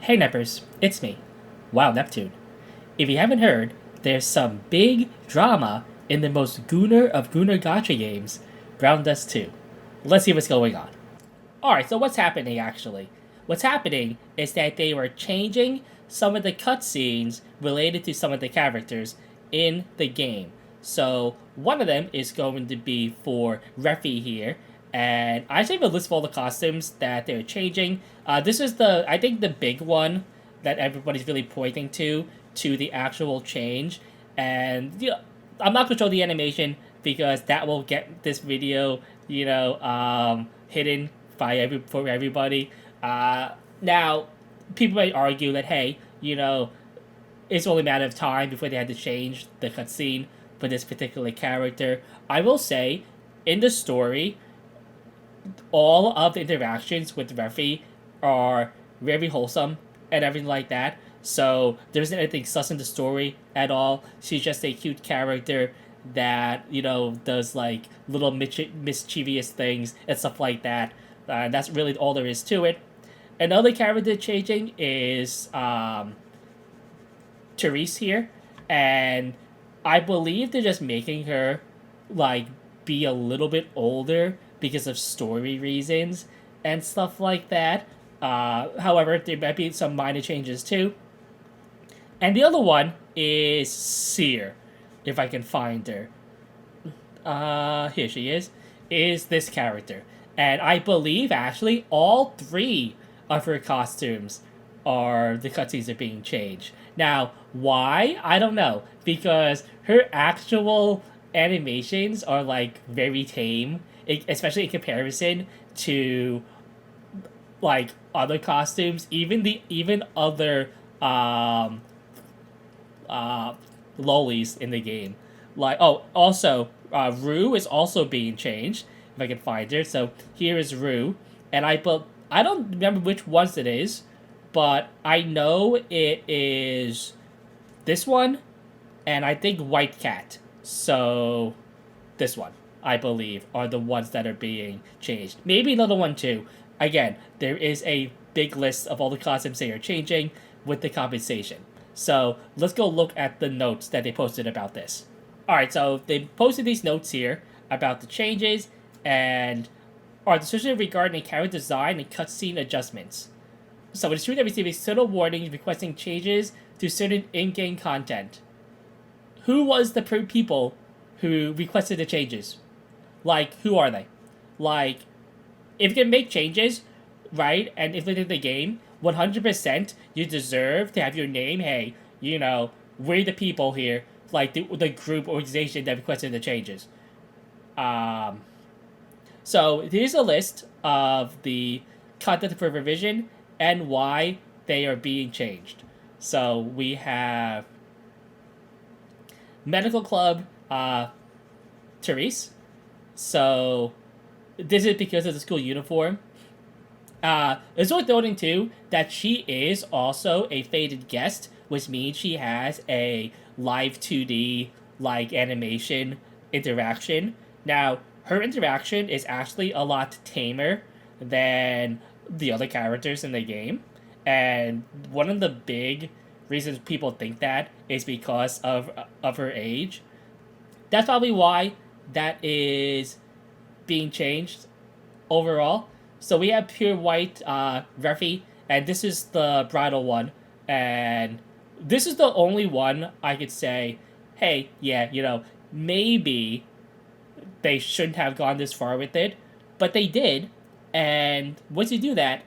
Hey Neppers, it's me, Wild Neptune. If you haven't heard, there's some big drama in the most gooner of gooner gacha games, BrownDust 2. Let's see what's going on. Alright, so what's happening actually? What's happening is that they were changing some of the cutscenes related to some of the characters in the game. So one of them is going to be for Refi here, and I actually have a list of all the costumes that they're changing. This is I think the big one that everybody's really pointing to the actual change. And I'm not gonna show the animation because that will get this video, hidden for everybody. Now, people might argue that hey, it's only a matter of time before they had to change the cutscene for this particular character. I will say, in the story, all of the interactions with Refi are very wholesome and everything like that. So there isn't anything sus in the story at all. She's just a cute character that does like little mischievous things and stuff like that. And that's really all there is to it. Another character changing is Therese here, and I believe they're just making her like be a little bit older because of story reasons and stuff like that. However, there might be some minor changes too. And the other one is Seer, if I can find her. Here she is this character. And I believe actually all three of her costumes the cutscenes are being changed. Now, why? I don't know. Because her actual animations are like very tame, especially in comparison to like other costumes, even other lollies in the game. Like also Rue is also being changed if I can find her. So here is Rue, and I don't remember which ones it is, but I know it is this one, and I think White Cat. So this one, I believe, are the ones that are being changed. Maybe another one too. Again, there is a big list of all the costumes they are changing with the compensation. So let's go look at the notes that they posted about this. Alright, so they posted these notes here about the changes and are decisions regarding character design and cutscene adjustments. So it is true that we received subtle warnings requesting changes to certain in-game content. Who was the people who requested the changes? Like, who are they? Like, if you can make changes, right, and if within the game, 100% you deserve to have your name. Hey, we're the people here, like the group organization that requested the changes. So here's a list of the content for revision and why they are being changed. So we have Medical Club Therese. So this is because of the school uniform. It's worth noting too that she is also a fated guest, which means she has a live 2D like animation interaction. Now, her interaction is actually a lot tamer than the other characters in the game, and one of the big reasons people think that is because of her age. That's probably why that is being changed overall. So we have pure white Refi, and this is the bridal one. And this is the only one I could say, hey, yeah, maybe they shouldn't have gone this far with it. But they did. And once you do that,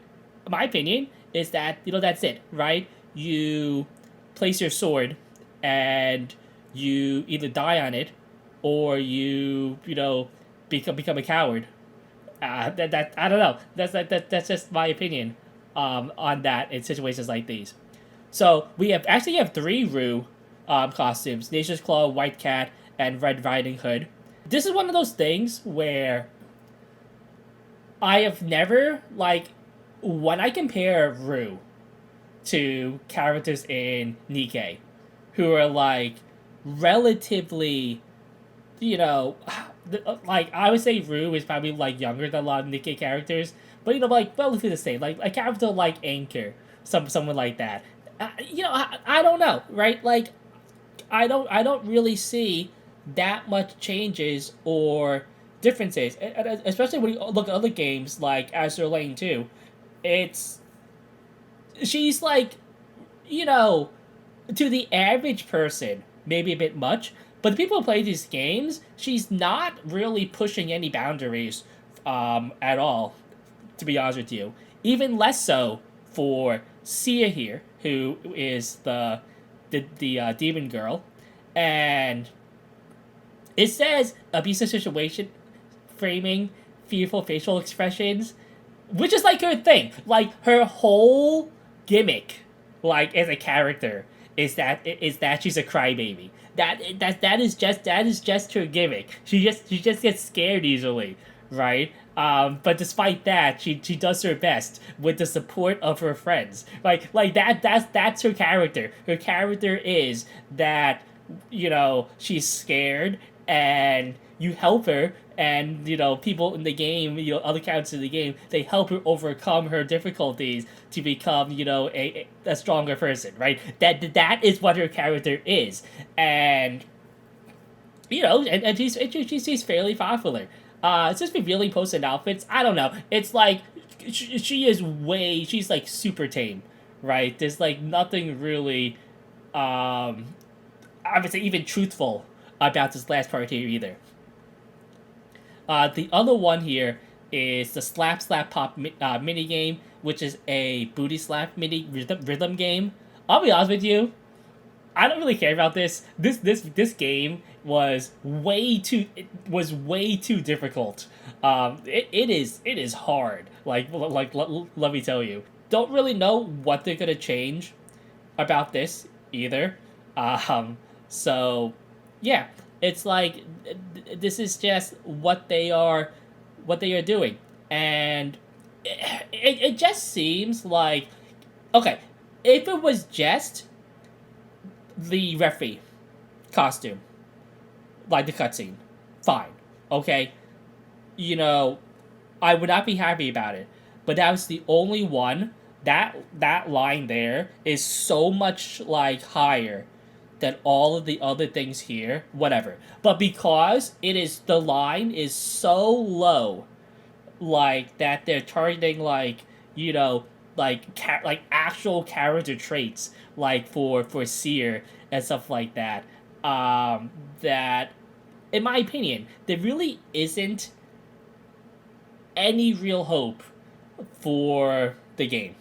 my opinion is that, that's it, right? You place your sword and you either die on it or you become a coward. That I don't know. That's just my opinion on that in situations like these. So we have three Rue costumes: Nature's Claw, White Cat, and Red Riding Hood. This is one of those things where I have never when I compare Rue to characters in Nikkei, who are like relatively, I would say Rue is probably younger than a lot of Nikkei characters, but relatively the same. Like a character like Anchor, someone like that. I don't know, right? Like, I don't really see that much changes or differences, especially when you look at other games like Azure Lane 2. It's she's like, you know, to the average person, maybe a bit much, but the people who play these games, she's not really pushing any boundaries at all, to be honest with you. Even less so for Sia here, who is the demon girl, and it says abusive situation, framing, fearful facial expressions, which is like her thing. Like her whole gimmick, like as a character, is that she's a crybaby. That is just her gimmick. She just gets scared easily, right? But despite that, she does her best with the support of her friends. That's her character. Her character is that, she's scared, and you help her, and people in the game, other characters in the game, they help her overcome her difficulties to become, a stronger person, right? That is what her character is. And and she's fairly popular. It's just revealing posts and outfits. I don't know. It's like she's like super tame, right? There's like nothing really, I would say, even truthful about this last part here either. The other one here is the Slap Slap Pop mini game, which is a booty slap mini rhythm game. I'll be honest with you, I don't really care about this. This game was way too difficult. It is hard. Let me tell you. Don't really know what they're gonna change about this either. So yeah, it's like this is just what they are doing, and it just seems like, okay, if it was just the referee costume, like the cutscene, fine, okay, I would not be happy about it. But that was the only one. That line there is so much like higher than all of the other things here. Whatever. But because the line is so low, like that they're targeting like actual character traits, like for Seer and stuff like that. That, in my opinion, there really isn't any real hope for the game.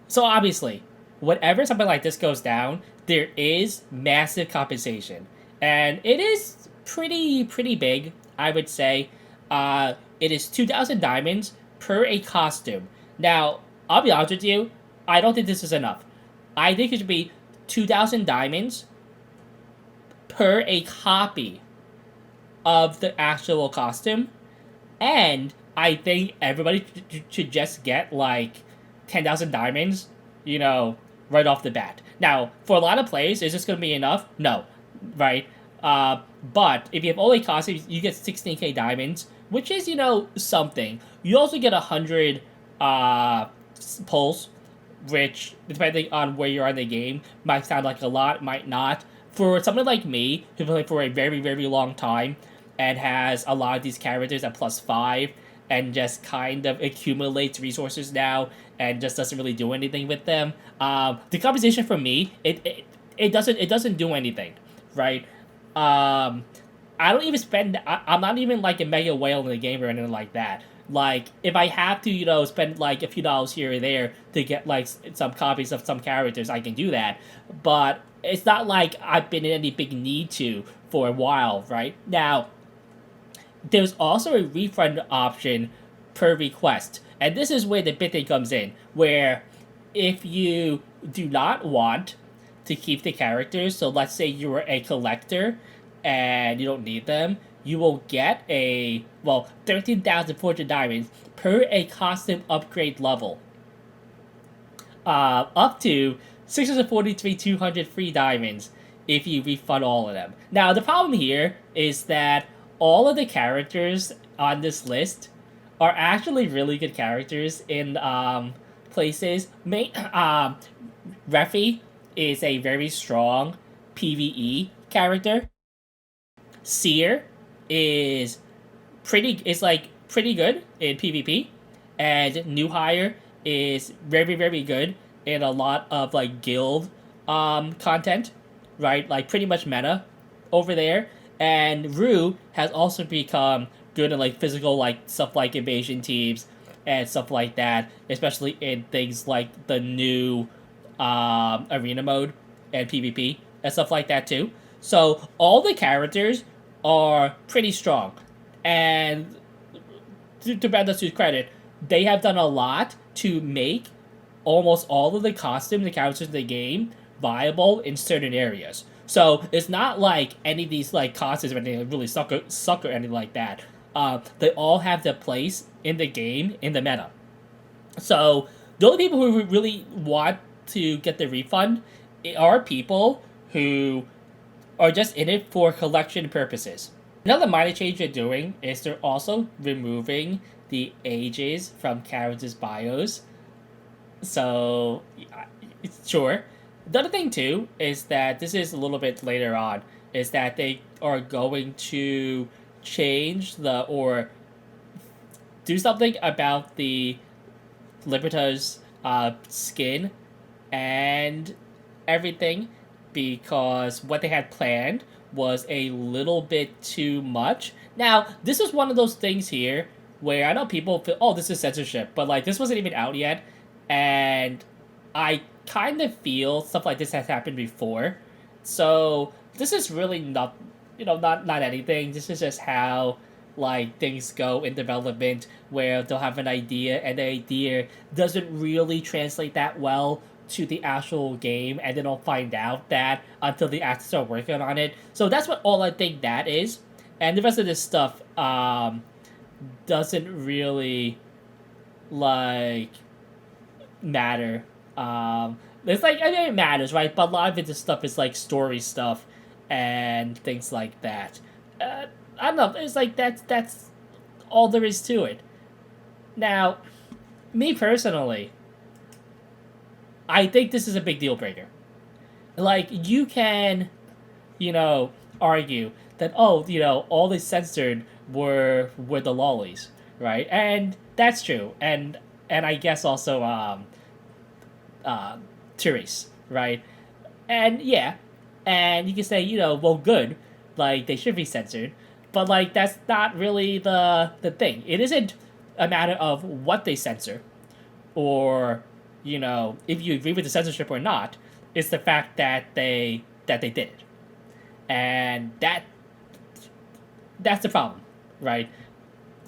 So obviously, whenever something like this goes down, there is massive compensation, and it is pretty big. I would say, it is 2,000 diamonds per a costume. Now, I'll be honest with you, I don't think this is enough. I think it should be 2,000 diamonds per a copy of the actual costume, and I think everybody should just get like 10,000 diamonds, right off the bat. Now, for a lot of players, is this going to be enough? No, right? But if you have only costumes, you get 16k diamonds, which is, something. You also get 100 pulls, which, depending on where you are in the game, might sound like a lot, might not. For someone like me, who played for a very, very long time, and has a lot of these characters at +5, and just kind of accumulates resources now, and just doesn't really do anything with them. The compensation for me, it doesn't do anything, right? I don't even spend. I'm not even like a mega whale in the game or anything like that. Like, if I have to, spend like a few dollars here or there to get like some copies of some characters, I can do that. But it's not like I've been in any big need to for a while, right? Now, there's also a refund option per request. And this is where the big thing comes in, where if you do not want to keep the characters, so let's say you were a collector and you don't need them, you will get 13,400 diamonds per a costume upgrade level. Up to 643,200 free diamonds if you refund all of them. Now, the problem here is that all of the characters on this list are actually really good characters in places. Refi is a very strong PvE character. Seer is pretty good in PvP, and New Hire is very good in a lot of like guild content, right? Like pretty much meta over there. And Rue has also become good in like physical like stuff like invasion teams and stuff like that, especially in things like the new arena mode and PvP and stuff like that too. So all the characters are pretty strong, and to BrownDust's credit, they have done a lot to make almost all of the costumes and characters in the game viable in certain areas. So it's not like any of these like costumes or anything really suck or anything like that. They all have their place in the game in the meta. So the only people who really want to get the refund are people who are just in it for collection purposes. Another minor change they're doing is they're also removing the ages from characters' bios. So, sure. The other thing too is that this is a little bit later on. Is that they are going to change or do something about the Liberta's skin and everything, because what they had planned was a little bit too much. Now, this is one of those things here where I know people feel, oh, this is censorship, but like this wasn't even out yet, and I kind of feel stuff like this has happened before. So this is really not, not anything. This is just how like things go in development, where they'll have an idea and the idea doesn't really translate that well to the actual game, and they don't find out that until they actually start working on it. So that's what all I think that is, and the rest of this stuff doesn't really like matter. It's like, I mean, it matters, right? But a lot of it, this stuff is like story stuff and things like that. I don't know. It's like that's all there is to it. Now, me personally, I think this is a big deal breaker. Like, you can, argue that, oh, all they censored were the lollies, right? And that's true. And I guess also Therese, right? And yeah, and you can say, well, good, like they should be censored, but like that's not really the thing. It isn't a matter of what they censor, or if you agree with the censorship or not. It's the fact that they did it, and that's the problem, right?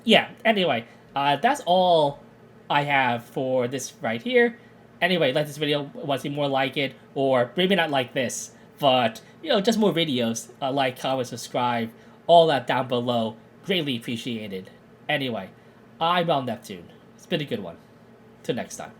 Yeah. Anyway, that's all I have for this right here. Anyway, like this video, want to see more like it, or maybe not like this, but just more videos. Like, comment, subscribe, all that down below. Greatly appreciated. Anyway, I'm on Neptune. It's been a good one. Till next time.